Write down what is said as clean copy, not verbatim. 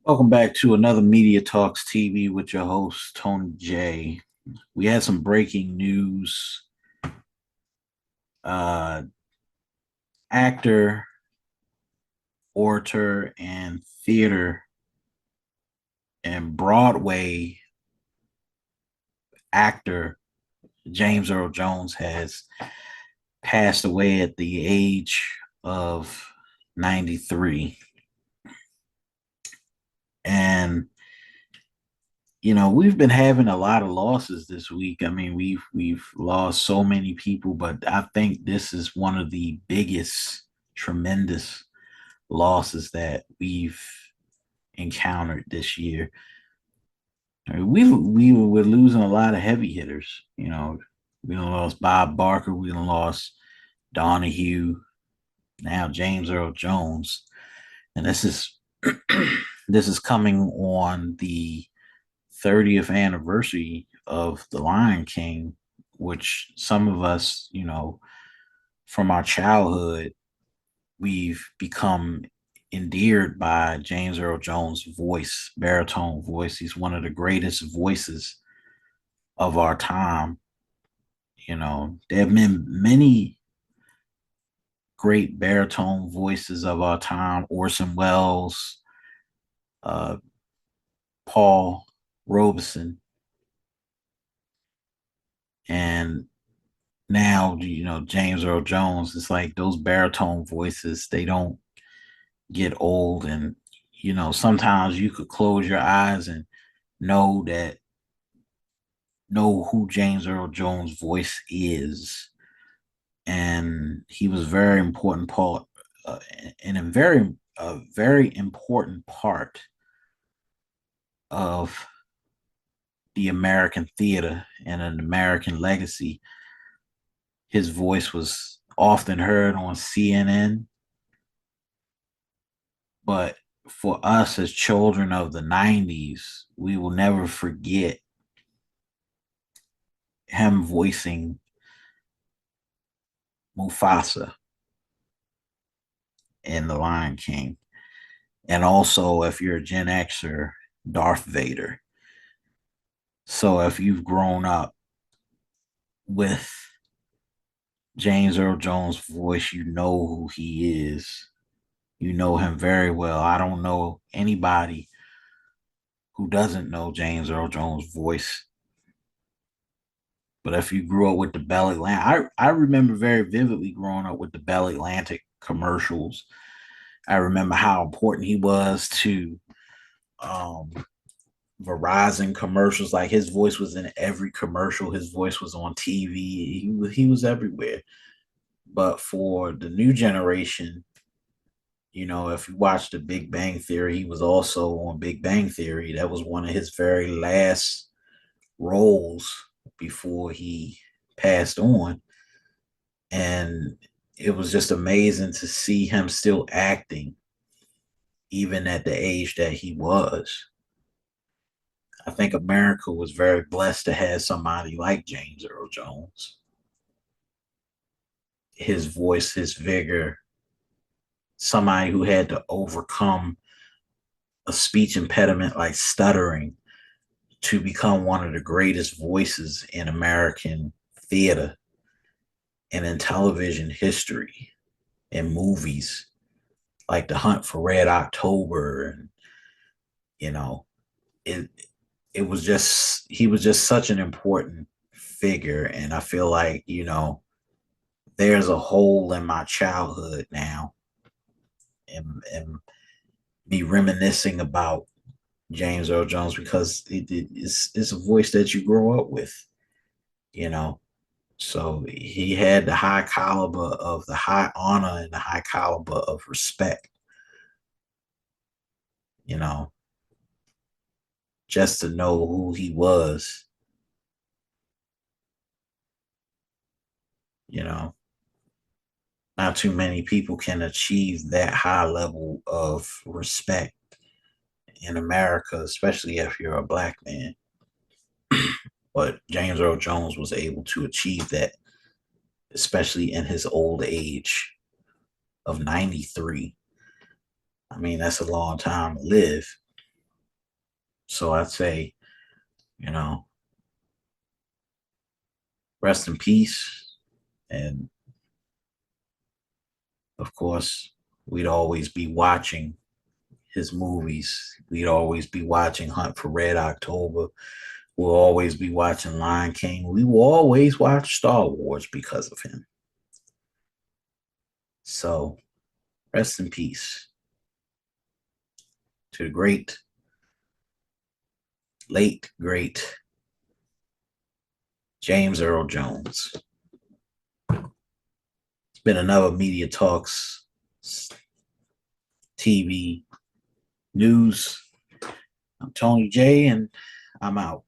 Welcome back to another Media Talks TV with your host, Tony J. We had some breaking news. Uh, Actor, orator, and theater and Broadway actor James Earl Jones has passed away at the age of 93. And we've been having a lot of losses this week. I mean, we've lost so many people, but I think this is one of the biggest, tremendous losses that we've encountered this year. I mean, we're losing a lot of heavy hitters. We done lost Bob Barker, we done lost Donahue, now James Earl Jones, and this is this is coming on the 30th anniversary of The Lion King, which some of us, from our childhood, we've become endeared by James Earl Jones' voice, baritone voice. He's one of the greatest voices of our time. There have been many great baritone voices of our time: Orson Welles, uh, Paul Robeson, and now James Earl Jones. It's like those baritone voices, they don't get old. And sometimes you could close your eyes and know that know who James Earl Jones voice is. And he was very important part, and a very important part of the American theater and an American legacy. His voice was often heard on CNN, but for us as children of the 90s, we will never forget him voicing Mufasa in The Lion King. And also, if you're a Gen Xer, Darth Vader. So if you've grown up with James Earl Jones' voice, you know who he is. You know him very well. I don't know anybody who doesn't know James Earl Jones' voice. But if you grew up with the Bell Atlantic, I remember very vividly growing up with the Bell Atlantic commercials. I remember how important he was to um, Verizon commercials. Like his voice was in every commercial. His voice was on TV. He was everywhere. But for the new generation, if you watch the Big Bang Theory, he was also on Big Bang Theory. That was one of his very last roles before he passed on. And it was just amazing to see him still acting, even at the age that he was. I think America was very blessed to have somebody like James Earl Jones. His voice, his vigor, somebody who had to overcome a speech impediment like stuttering to become one of the greatest voices in American theater and in television history and movies like The Hunt for Red October. And you know it it was just he was just such an important figure. And I feel like there's a hole in my childhood now, and me reminiscing about James Earl Jones, because it's a voice that you grow up with, you know. So he had the high caliber of the high honor and the high caliber of respect, you know, just to know who he was, you know. Not too many people can achieve that high level of respect in America, especially if you're a black man. But James Earl Jones was able to achieve that, especially in his old age of 93. I mean, that's a long time to live. So I'd say, you know, rest in peace. And of course, we'd always be watching his movies. We'd always be watching Hunt for Red October. We'll always be watching Lion King. We will always watch Star Wars because of him. So rest in peace to the late, great James Earl Jones. It's been another Media Talks TV news. I'm Tony J, and I'm out.